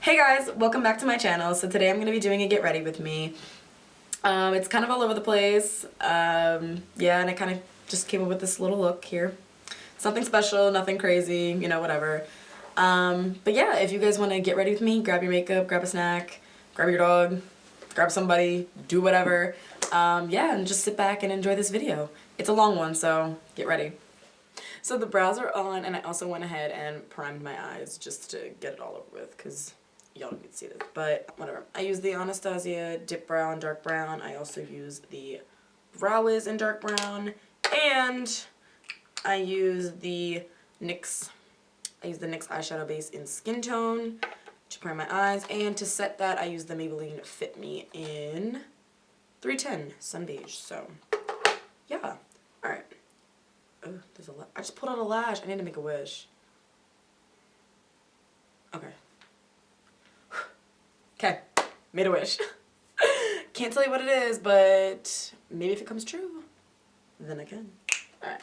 Hey guys, welcome back to my channel. So today I'm going to be doing a get ready with me. It's kind of all over the place. Yeah, and I kind of just came up with this little look here. It's nothing special, nothing crazy, you know, whatever. But yeah, if you guys want to get ready with me, grab your makeup, grab a snack, grab your dog, grab somebody, do whatever. Yeah, and just sit back and enjoy this video. It's a long one, so get ready. So the brows are on, and I also went ahead and primed my eyes just to get it all over with, because y'all don't need to see this, but whatever. I use the Anastasia Dip Brow and Dark Brown. I also use the Brow Wiz in Dark Brown, and I use the NYX eyeshadow base in Skin Tone to prime my eyes, and to set that I use the Maybelline Fit Me in 310 Sun Beige. So yeah, alright. Oh, there's a lash. I just pulled out a lash. I need to make a wish. Okay. Okay, made a wish. Can't tell you what it is, but maybe if it comes true, then I can. Alright.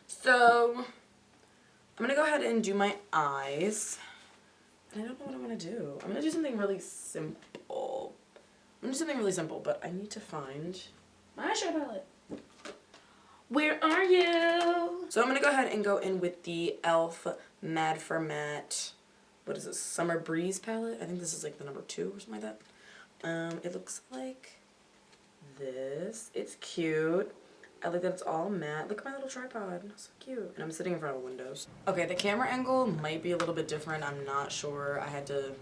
So, I'm gonna go ahead and do my eyes. And I don't know what I'm gonna do. I'm gonna do something really simple. But I need to find my eyeshadow palette. Where are you? So I'm gonna go ahead and go in with the e.l.f. Mad for Matte, what is this, Summer Breeze palette. I think this is like the number 2 or something like that. It looks like this. It's cute. I like that it's all matte. Look at my little tripod. So cute. And I'm sitting in front of windows. Okay, the camera angle might be a little bit different. I'm not sure. I had to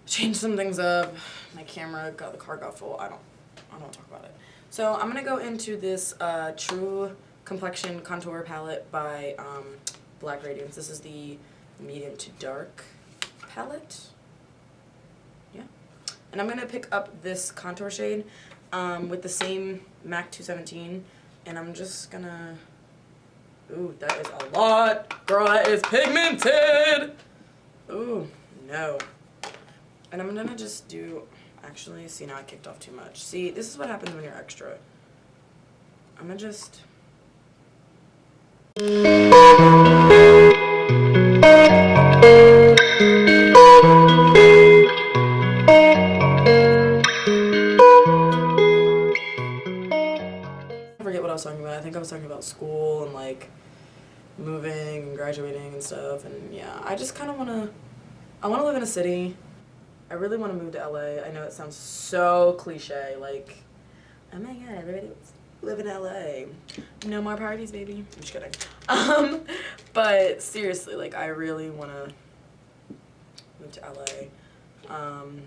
change some things up. My camera the car got full. I don't want to talk about it. So I'm gonna go into this True Complexion Contour Palette by Black Radiance. This is the medium to dark palette. Yeah. And I'm gonna pick up this contour shade with the same MAC 217, and I'm just gonna, ooh, that is a lot. Girl, that is pigmented. Ooh, no. And I'm gonna just do, actually, see, now I kicked off too much. See, this is what happens when you're extra. I'm gonna just, I forget what I was talking about. I think I was talking about school and like moving and graduating and stuff, and yeah, I just kind of I want to live in a city. I really want to move to LA. I know it sounds so cliche, like, oh my god, everybody wants to live in LA. No more parties, baby. I'm just kidding. But seriously, like, I really want to move to LA.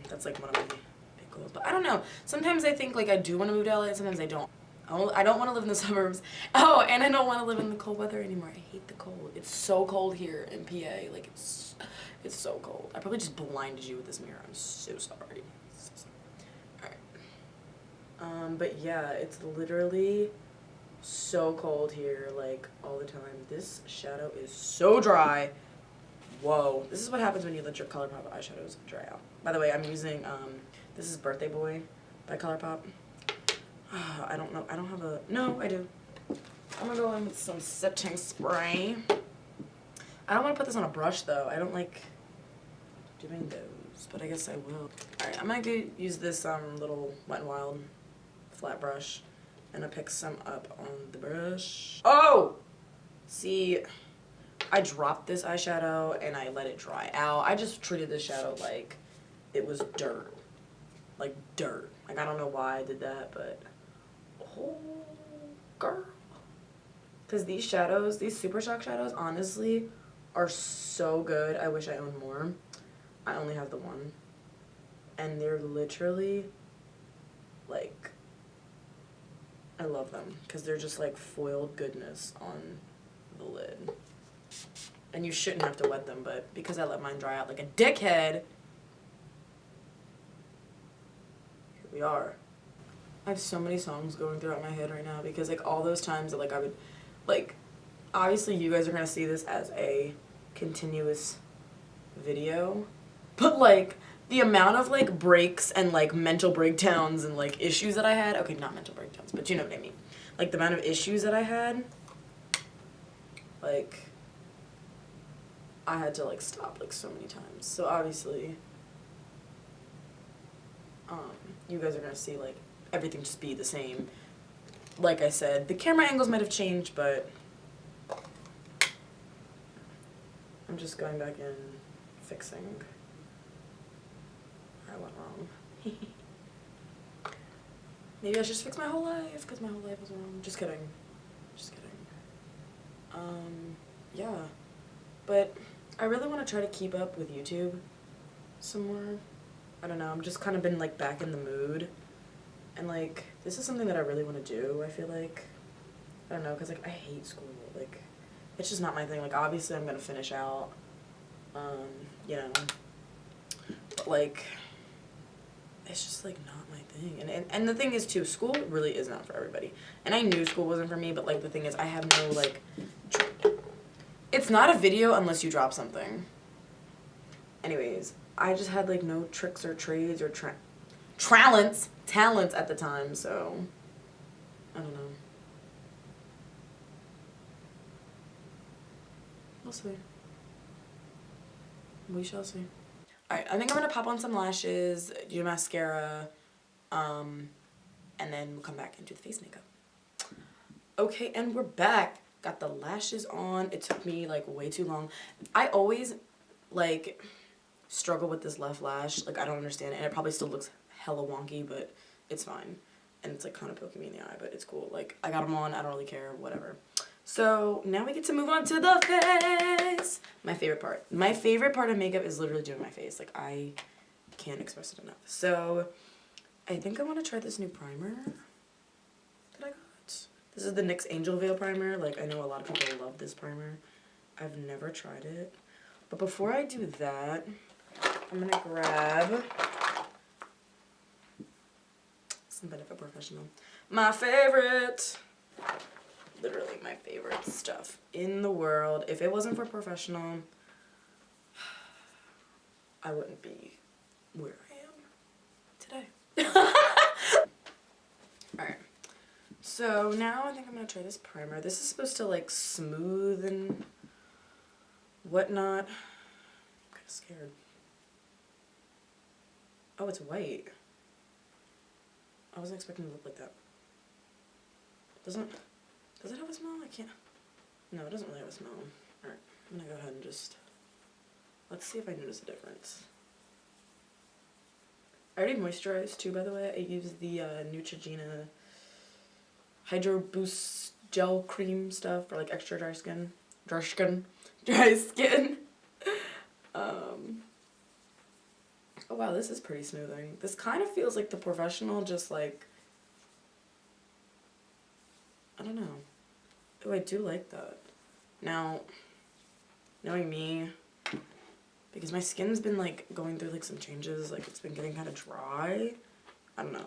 That's like one of my big goals. But I don't know. Sometimes I think like I do want to move to LA, sometimes I don't. I don't want to live in the suburbs. Oh, and I don't want to live in the cold weather anymore. I hate the cold. It's so cold here in PA. Like, it's so cold. I probably just blinded you with this mirror. I'm so sorry. So sorry. Alright. But yeah, it's literally so cold here, like, all the time. This shadow is so dry. Whoa. This is what happens when you let your Colourpop eyeshadows dry out. By the way, I'm using, this is Birthday Boy by Colourpop. I don't know. I don't have a... No, I do. I'm gonna go in with some setting spray. I don't want to put this on a brush, though. I don't like doing those, but I guess I will. Alright, I'm gonna use this little Wet n Wild flat brush, and I'll pick some up on the brush. Oh! See, I dropped this eyeshadow, and I let it dry out. I just treated this shadow like it was dirt. Like dirt. Like, I don't know why I did that, but... Oh, girl. Because these shadows, these Supershock shadows, honestly, are so good. I wish I owned more. I only have the one. And they're literally, like, I love them. Because they're just, like, foiled goodness on the lid. And you shouldn't have to wet them, but because I let mine dry out like a dickhead, here we are. I have so many songs going throughout my head right now because, like, all those times that, like, I would, like, obviously you guys are going to see this as a continuous video, but, like, the amount of, like, breaks and, like, mental breakdowns and, like, issues that I had, okay, not mental breakdowns, but you know what I mean, like, the amount of issues that I had, like, I had to, like, stop, like, so many times. So, obviously, You guys are gonna see like everything just be the same. Like I said, the camera angles might have changed, but I'm just going back in, fixing where I went wrong. Maybe I should just fix my whole life, because my whole life was wrong. Just kidding. Just kidding. Yeah. But I really want to try to keep up with YouTube some more. I don't know, I'm just kind of been like back in the mood. And like, this is something that I really want to do, I feel like. I don't know, because like I hate school. Like, it's just not my thing. Like, obviously I'm going to finish out, you know. But like, it's just like not my thing. And the thing is too, school really is not for everybody. And I knew school wasn't for me, but like the thing is I have no like, it's not a video unless you drop something. Anyways, I just had like no tricks or trades or talents at the time, so I don't know. We'll see. We shall see. Alright, I think I'm gonna pop on some lashes, do mascara, and then we'll come back and do the face makeup. Okay, and we're back. Got the lashes on. It took me like way too long. I always like struggle with this left lash. Like, I don't understand it, and it probably still looks hella wonky, but it's fine. And it's like kind of poking me in the eye, but it's cool. Like, I got them on. I don't really care. Whatever. So now we get to move on to the face. My favorite part. My favorite part of makeup is literally doing my face. Like, I can't express it enough. So I think I want to try this new primer that I got. This is the NYX Angel Veil primer. Like, I know a lot of people love this primer. I've never tried it. But before I do that, I'm going to grab some Benefit Porefessional. My favorite. Literally my favorite stuff in the world. If it wasn't for Porefessional, I wouldn't be where I am today. Alright. So now I think I'm going to try this primer. This is supposed to like smooth and whatnot. I'm kind of scared. Oh, it's white. I wasn't expecting it to look like that. Does it have a smell? I can't. No, it doesn't really have a smell. Alright, I'm going to go ahead and just, let's see if I notice a difference. I already moisturized too, by the way. I used the Neutrogena Hydro Boost Gel Cream stuff for like extra dry skin. Dry skin. Oh wow, this is pretty smoothing. This kind of feels like the Porefessional, just like, I don't know. Oh, I do like that. Now, knowing me, because my skin's been like going through like some changes, like it's been getting kind of dry. I don't know.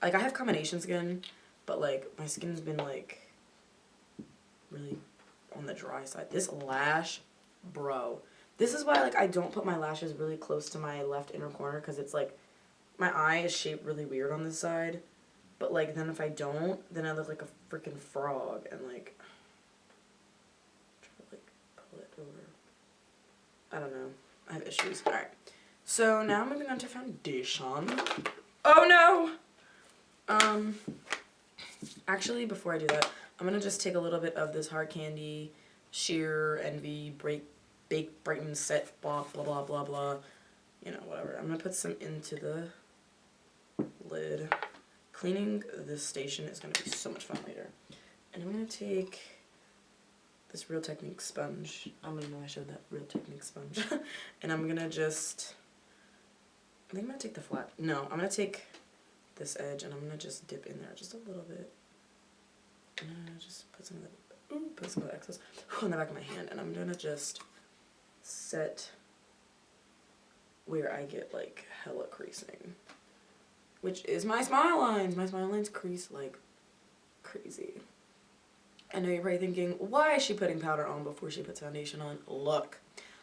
Like, I have combination skin, but like my skin's been like really on the dry side. This lash, bro. This is why like I don't put my lashes really close to my left inner corner, because it's like my eye is shaped really weird on this side. But like then if I don't, then I look like a freaking frog, and like try to like pull it over. I don't know. I have issues. Alright. So now moving on to foundation. Oh no! Actually, before I do that, I'm gonna just take a little bit of this Hard Candy Sheer Envy Bake Brighten Set blah blah blah blah blah. You know, whatever. I'm gonna put some into the lid. Cleaning this station is gonna be so much fun later. And I'm gonna take this Real Technique sponge. I don't even know I showed that Real Technique sponge. And I'm gonna just, I think I'm gonna take the flat. No, I'm gonna take this edge and I'm gonna just dip in there just a little bit. And I'm gonna just put some of the excess on the back of my hand, and I'm gonna just set where I get like hella creasing, which is my smile lines. My smile lines crease like crazy. I know you're probably thinking, why is she putting powder on before she puts foundation on? Look,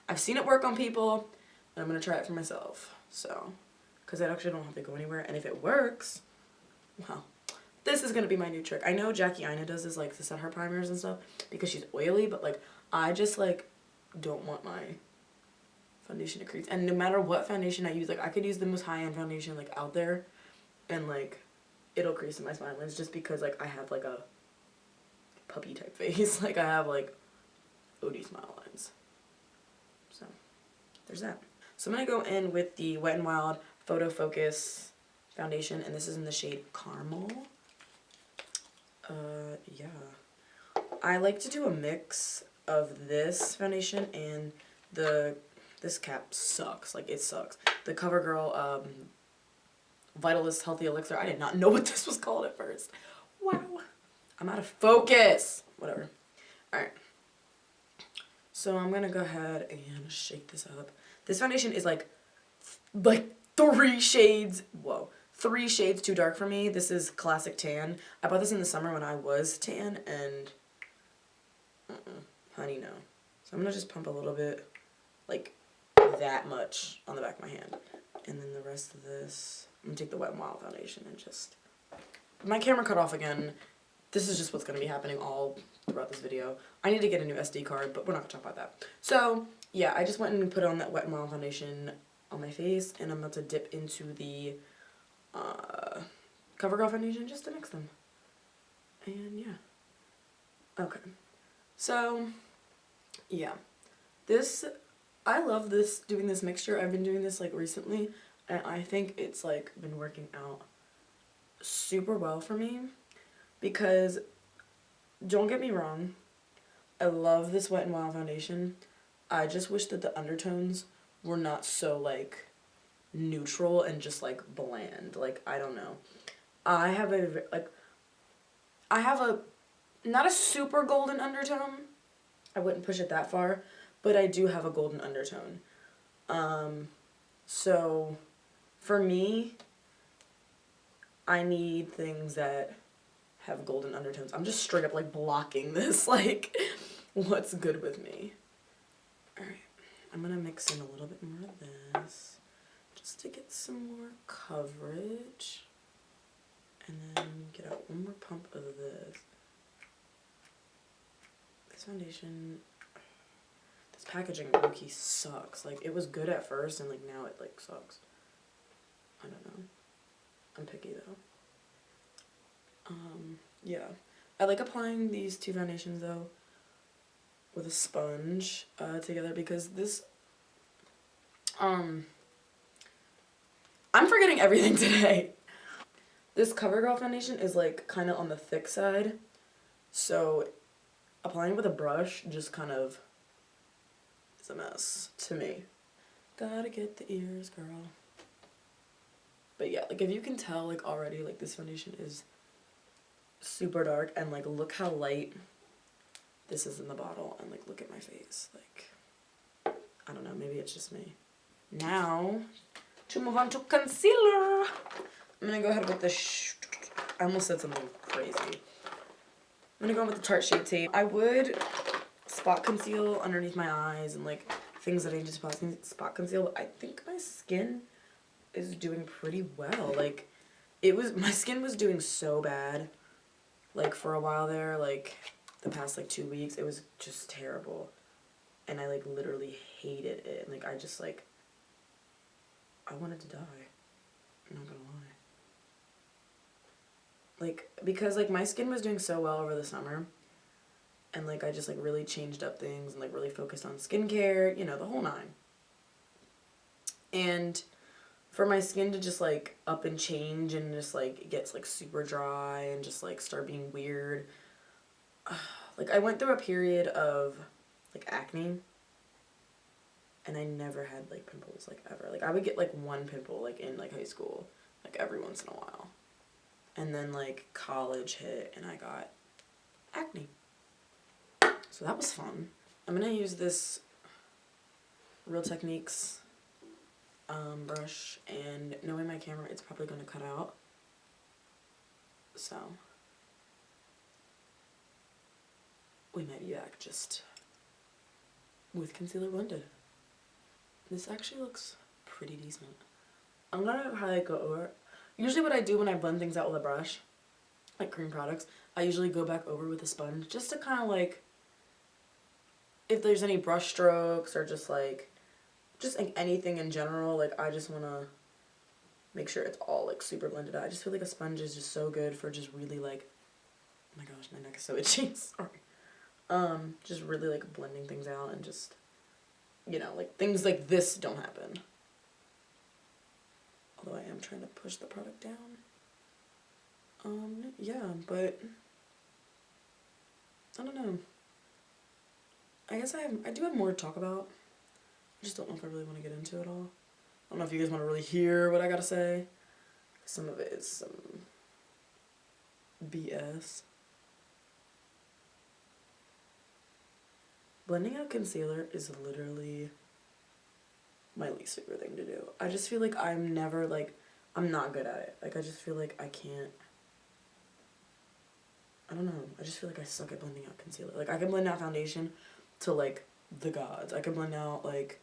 I've seen it work on people, and I'm gonna try it for myself. So, because I actually don't have to go anywhere, and if it works, well, this is gonna be my new trick. I know Jackie Aina does this like to set her primers and stuff because she's oily, but like I just like don't want my foundation at Crease. And no matter what foundation I use, like, I could use the most high-end foundation, like, out there, and, like, it'll crease in my smile lines just because, like, I have, like, a puppy type face. Like, I have, like, OD smile lines. So, there's that. So I'm going to go in with the Wet n Wild Photofocus foundation, and this is in the shade Caramel. Yeah. I like to do a mix of this foundation and this cap sucks. Like, it sucks. The Covergirl, Vitalist Healthy Elixir. I did not know what this was called at first. Wow. I'm out of focus. Whatever. Alright. So I'm going to go ahead and shake this up. This foundation is like 3 shades, whoa, 3 shades too dark for me. This is Classic Tan. I bought this in the summer when I was tan, and honey, no. So I'm going to just pump a little bit, like that much on the back of my hand. And then the rest of this, I'm going to take the Wet n Wild foundation and just, my camera cut off again. This is just what's going to be happening all throughout this video. I need to get a new SD card, but we're not going to talk about that. So, yeah, I just went and put on that Wet n Wild foundation on my face, and I'm about to dip into the CoverGirl foundation just to mix them. And, yeah. Okay. So, yeah. This, I love this, doing this mixture. I've been doing this, like, recently, and I think it's, like, been working out super well for me. Because, don't get me wrong, I love this Wet n Wild foundation. I just wish that the undertones were not so, like, neutral and just, like, bland. Like, I don't know. I have not a super golden undertone. I wouldn't push it that far. But I do have a golden undertone. So, for me, I need things that have golden undertones. I'm just straight up, like, blocking this, like, what's good with me. Alright, I'm gonna mix in a little bit more of this, just to get some more coverage, and then get out one more pump of this. This foundation, this packaging low-key sucks. Like, it was good at first, and, like, now it, like, sucks. I don't know. I'm picky, though. Yeah. I like applying these 2 foundations, though, with a sponge, together, because this, I'm forgetting everything today. This CoverGirl foundation is, like, kind of on the thick side, so applying it with a brush just kind of is a mess, to me. Gotta get the ears, girl. But yeah, like, if you can tell, like, already, like, this foundation is super dark, and, like, look how light this is in the bottle, and, like, look at my face. Like, I don't know, maybe it's just me. Now, to move on to concealer. I'm gonna go ahead with the I almost said something crazy. I'm gonna go in with the Tarte Shape Tape. I would spot conceal underneath my eyes and, like, things that I need to spot conceal, but I think my skin is doing pretty well. Like, my skin was doing so bad, like, for a while there, like, the past, like, 2 weeks. It was just terrible, and I, like, literally hated it, and, like, I just, like, I wanted to die. I'm not gonna lie. Like, because, like, my skin was doing so well over the summer, and, like, I just, like, really changed up things and, like, really focused on skincare, you know, the whole 9. And for my skin to just, like, up and change and just, like, it gets, like, super dry and just, like, start being weird. Like, I went through a period of, like, acne, and I never had, like, pimples, like, ever. Like, I would get, like, 1 pimple, like, in, like, high school, like, every once in a while. And then, like, college hit, and I got acne. So that was fun. I'm gonna use this Real Techniques brush, and knowing my camera, it's probably gonna cut out. So we might be back just with concealer blended. This actually looks pretty decent. I'm gonna highlight go over. Usually what I do when I blend things out with a brush, like cream products, I usually go back over with a sponge just to kind of, like, if there's any brush strokes or just, like, just like anything in general, like I just want to make sure it's all like super blended out. I just feel like a sponge is just so good for just really like, oh my gosh, my neck is so itchy, sorry. Just really like blending things out and just, you know, like things like this don't happen. Although I am trying to push the product down. Yeah, but I don't know. I guess I do have more to talk about. I just don't know if I really want to get into it all. I don't know if you guys want to really hear what I gotta say. Some of it is some BS. Blending out concealer is literally my least favorite thing to do. I just feel like I'm never like, I'm not good at it. Like I just feel like I can't, I don't know. I just feel like I suck at blending out concealer. Like I can blend out foundation to like the gods. I can blend out like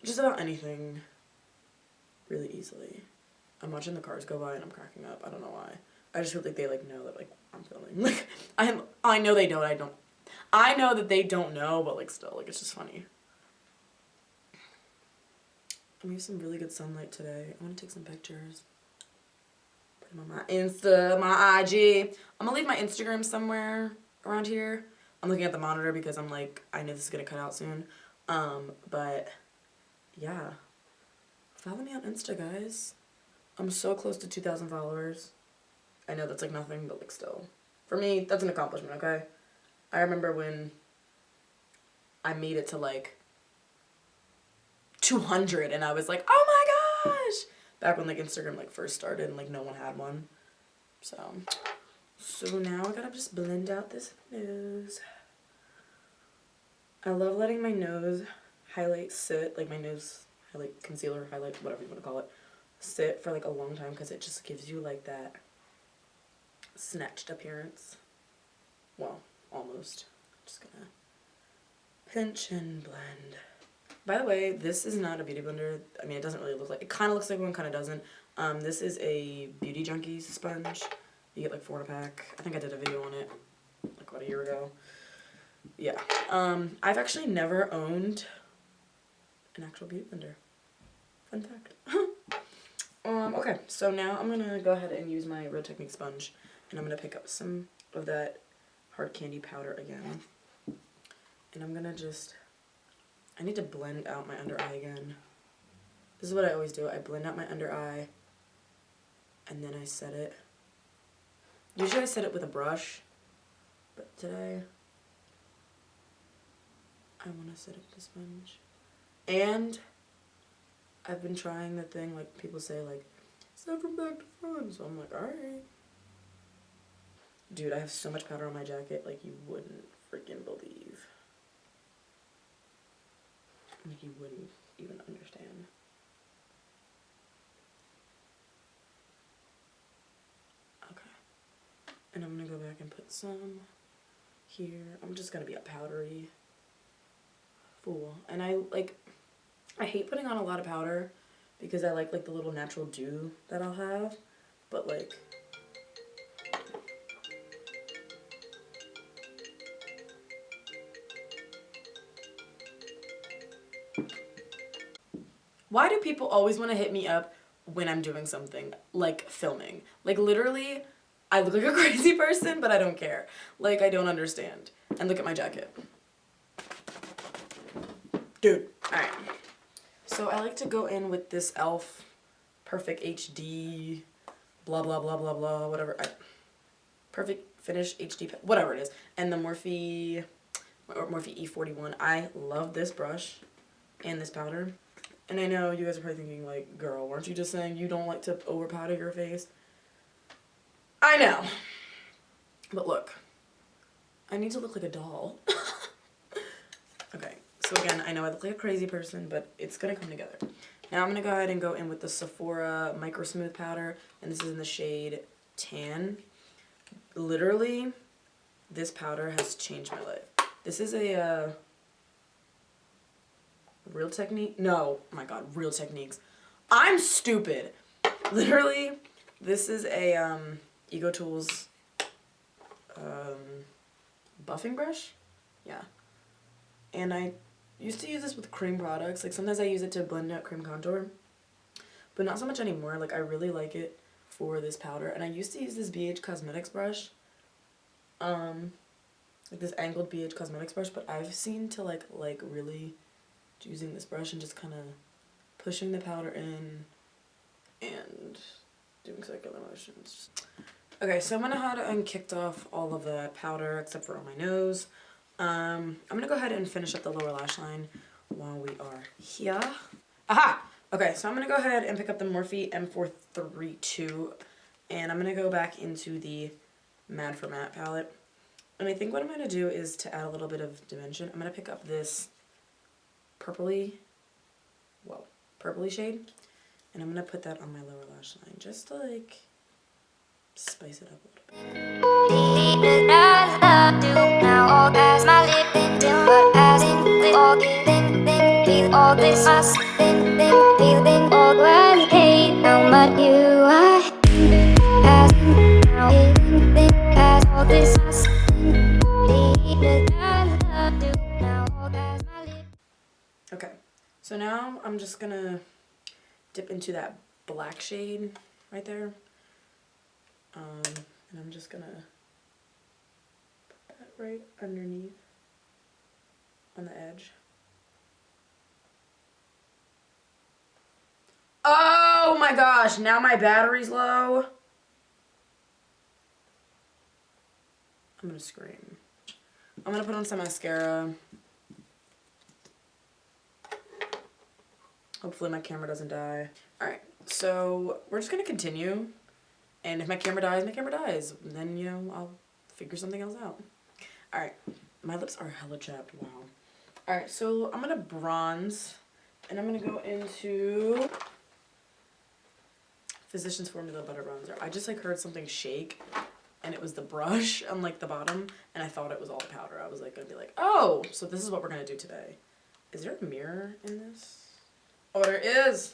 just about anything really easily. I'm watching the cars go by and I'm cracking up. I don't know why. I just feel like they like know that like I'm filming. Like I know they don't. I know that they don't know, but like still, like it's just funny. I'm using some really good sunlight today. I want to take some pictures. Put them on my Insta, my IG. I'm gonna leave my Instagram somewhere around here. I'm looking at the monitor because I'm like, I know this is gonna cut out soon. But yeah. Follow me on Insta, guys. I'm so close to 2,000 followers. I know that's like nothing, but like still. For me, that's an accomplishment, okay? I remember when I made it to like 200 and I was like, oh my gosh! Back when like Instagram like first started and like no one had one. So now I gotta just blend out this nose. I love letting my nose highlight sit, like my nose highlight, concealer, highlight, whatever you want to call it, sit for like a long time because it just gives you like that snatched appearance. Well, almost. Just gonna pinch and blend. By the way, this is not a beauty blender. I mean, it doesn't really look like, it kind of looks like one, kind of doesn't. This is a Beauty Junkies sponge. You get like 4 in a pack. I think I did a video on it like about a year ago. Yeah. I've actually never owned an actual beauty blender. Fun fact. Okay, so now I'm gonna go ahead and use my Real Technique sponge, and I'm gonna pick up some of that hard candy powder again. And I'm gonna just, I need to blend out my under eye again. This is what I always do. I blend out my under eye, and then I set it. Usually I set it with a brush, but today I want to set it with a sponge. And I've been trying the thing, like people say, like, set from back to front. So I'm like, alright. Dude, I have so much powder on my jacket, like you wouldn't freaking believe. Like you wouldn't even understand. Okay. And I'm gonna go back and put some here. I'm just gonna be a powdery fool. And I hate putting on a lot of powder because I like the little natural dew that I'll have. But like, why do people always want to hit me up when I'm doing something like filming? Like literally, I look like a crazy person, but I don't care. Like I don't understand. And look at my jacket. Dude, alright. So I like to go in with this e.l.f. Perfect HD, blah, blah, blah, blah, blah, whatever. Perfect Finish HD, whatever it is. And the Morphe E41. I love this brush and this powder. And I know you guys are probably thinking, like, girl, weren't you just saying you don't like to over powder your face? I know. But look, I need to look like a doll. Okay, so again, I know I look like a crazy person, but it's gonna come together. Now I'm gonna go ahead and go in with the Sephora Micro Smooth Powder, and this is in the shade Tan. Literally, this powder has changed my life. This is a Real Technique? No, oh my god, Real Techniques. I'm stupid. Literally, this is a Ego Tools buffing brush. Yeah. And I Used to use this with cream products. Like sometimes I use it to blend out cream contour, but not so much anymore. Like I really like it for this powder. And I used to use this BH Cosmetics brush, like this angled BH Cosmetics brush, but I've seen to like really using this brush and just kind of pushing the powder in and doing circular motions. Okay, so I went ahead and kicked off all of the powder except for on my nose. I'm gonna go ahead and finish up the lower lash line while we are here. Aha! Okay, so I'm gonna go ahead and pick up the Morphe M432 and I'm gonna go back into the Mad for Matte palette. And I think what I'm gonna do is to add a little bit of dimension. I'm gonna pick up this purpley shade and I'm gonna put that on my lower lash line just to like spice it up a little bit. Okay, so now I'm just gonna dip into that black shade right there. And I'm just gonna put that right underneath on the edge. Oh my gosh, now my battery's low. I'm gonna scream. I'm gonna put on some mascara. Hopefully my camera doesn't die. Alright, so we're just gonna continue. And if my camera dies. Then, you know, I'll figure something else out. Alright, my lips are hella chapped, wow. Alright, so I'm gonna bronze. And I'm gonna go into Physicians Formula Butter Bronzer. I just like heard something shake. And it was the brush on like the bottom. And I thought it was all the powder. I was like gonna be like, oh, so this is what we're gonna do today. Is there a mirror in this? Oh, there is.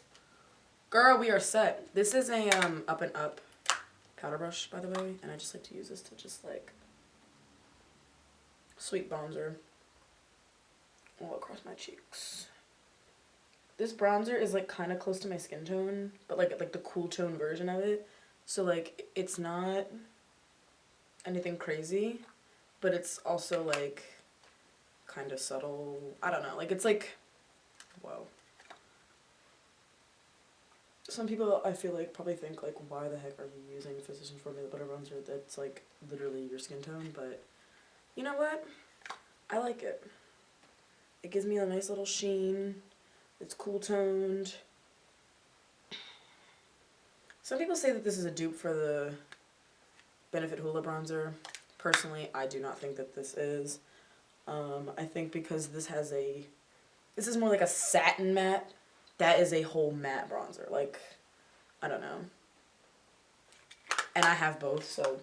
Girl, we are set. This is a Up and Up powder brush, by the way, and I just like to use this to just like sweet bronzer all across my cheeks. This bronzer is like kind of close to my skin tone, but like the cool tone version of it. So like it's not anything crazy, but it's also like kind of subtle. I don't know. Like it's like, whoa. Some people, I feel like, probably think, like, why the heck are you using Physicians Formula Butter Bronzer that's, like, literally your skin tone, but you know what? I like it. It gives me a nice little sheen. It's cool toned. Some people say that this is a dupe for the Benefit Hoola Bronzer. Personally, I do not think that this is. I think because this is more like a satin matte. That is a whole matte bronzer. Like, I don't know. And I have both, so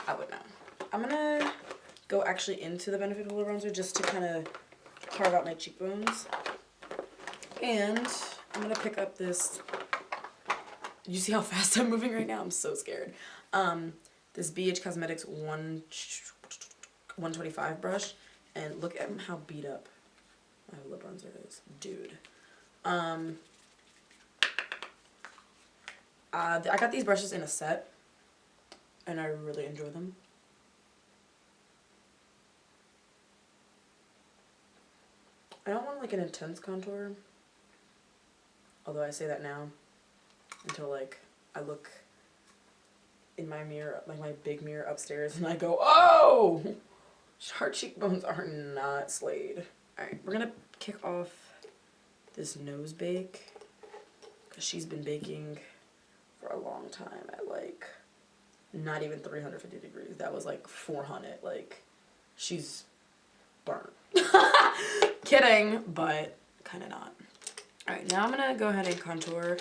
I would know. I'm gonna go actually into the Benefit Hoola Bronzer just to kind of carve out my cheekbones. And I'm gonna pick up this, you see how fast I'm moving right now? I'm so scared. This BH Cosmetics 125 brush. And look at how beat up my Hoola Bronzer is. Dude. I got these brushes in a set, and I really enjoy them. I don't want like an intense contour, although I say that now, until like I look in my mirror, like my big mirror upstairs, and I go, oh, her cheekbones are not slayed. Alright, we're gonna kick off this nose bake, because she's been baking for a long time at like not even 350 degrees. That was like 400. Like, she's burnt. Kidding, but kind of not. Alright, now I'm gonna go ahead and contour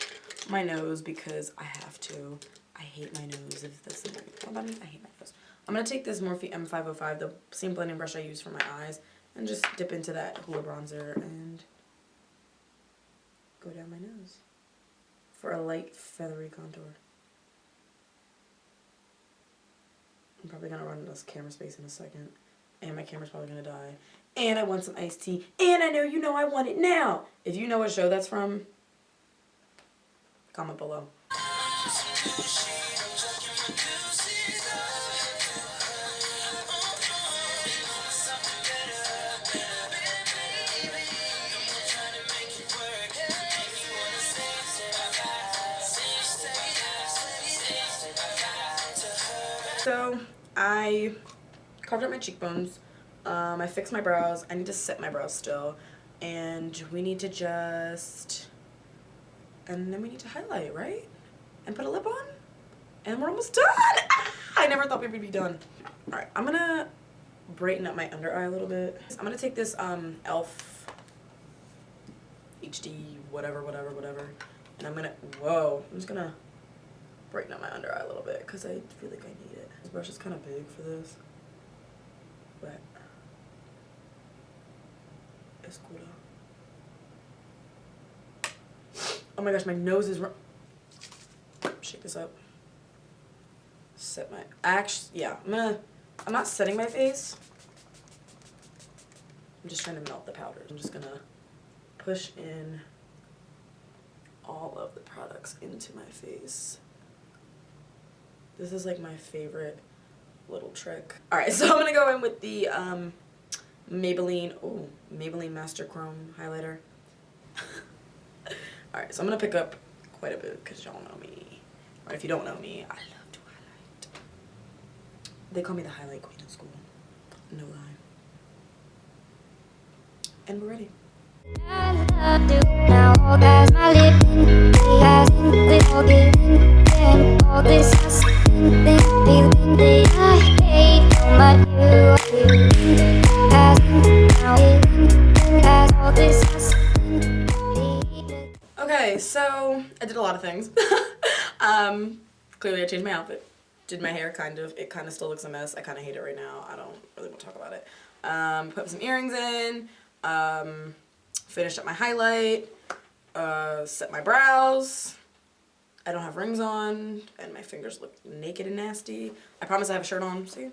my nose because I have to. I hate my nose. If that's the thing about me, I hate my nose. I'm gonna take this Morphe M505, the same blending brush I use for my eyes, and just dip into that Hoola bronzer and go down my nose for a light feathery contour. I'm probably gonna run out of camera space in a second, And my camera's probably gonna die. And I want some iced tea. And I know you know I want it now. If you know what show that's from, comment below. So I carved up my cheekbones. I fixed my brows. I need to set my brows still. And we need to just, and then we need to highlight, right? And put a lip on. And we're almost done. I never thought we would be done. All right, I'm gonna brighten up my under eye a little bit. I'm gonna take this e.l.f. HD whatever. And I'm gonna, whoa, I'm just gonna brighten up my under eye a little bit because I feel like I need it. This brush is kind of big for this, but it's cool though. Oh my gosh, my nose is shake this up. Set my, yeah, I'm not setting my face. I'm just trying to melt the powder. I'm just gonna push in all of the products into my face. This is like my favorite little trick. All right, so I'm gonna go in with the Maybelline Master Chrome highlighter. All right, so I'm gonna pick up quite a bit because y'all know me. Or if you don't know me, I love to highlight. They call me the highlight queen in school. No lie. And we're ready. Okay, so I did a lot of things. Clearly I changed my outfit, did my hair kind of. It kind of still looks a mess. I kind of hate it right now. I don't really want to talk about it. Put some earrings in, finished up my highlight, set my brows. I don't have rings on, and my fingers look naked and nasty. I promise I have a shirt on, see?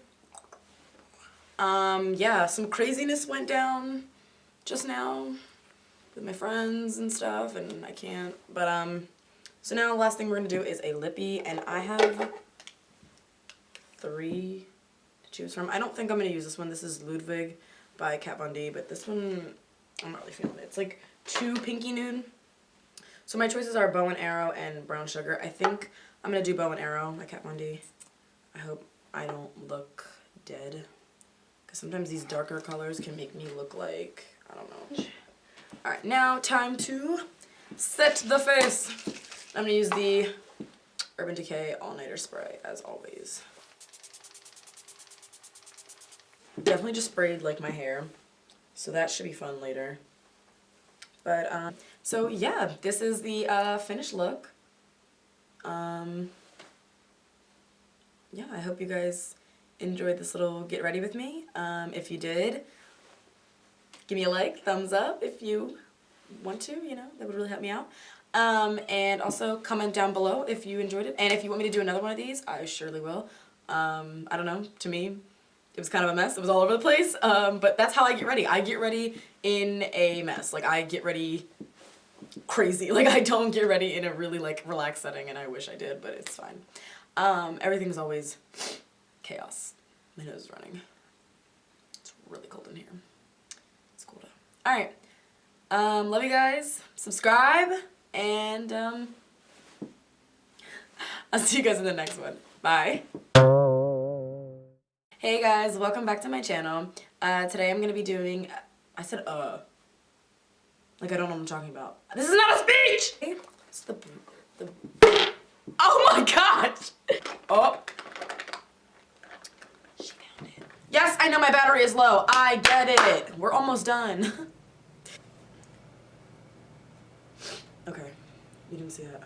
Yeah, some craziness went down just now with my friends and stuff, and I can't, but, so now the last thing we're gonna do is a lippy, and I have 3 to choose from. I don't think I'm gonna use this one. This is Ludwig by Kat Von D, but this one, I'm not really feeling it. It's like too pinky nude. So my choices are Bow and Arrow and Brown Sugar. I think I'm gonna do Bow and Arrow by Kat Von D. I hope I don't look dead, because sometimes these darker colors can make me look like, I don't know. All right, now time to set the face. I'm gonna use the Urban Decay All Nighter Spray as always. Definitely just sprayed like my hair, so that should be fun later. But so yeah, this is the finished look. Yeah, I hope you guys enjoyed this little get ready with me. If you did, give me a like, thumbs up if you want to, you know, that would really help me out. And also comment down below if you enjoyed it. And if you want me to do another one of these, I surely will. I don't know, to me, it was kind of a mess. It was all over the place. But that's how I get ready. I get ready in a mess. Like, I get ready crazy. Like, I don't get ready in a really, like, relaxed setting, and I wish I did, but it's fine. Everything's always chaos. My nose is running. It's really cold in here. It's cold out. Alright. Love you guys. Subscribe, and I'll see you guys in the next one. Bye. Hey guys, welcome back to my channel. Today I'm going to be doing, I said like I don't know what I'm talking about. This is not a speech! It's the oh my gosh! Oh. She found it. Yes, I know my battery is low. I get it. We're almost done. Okay, you didn't see that.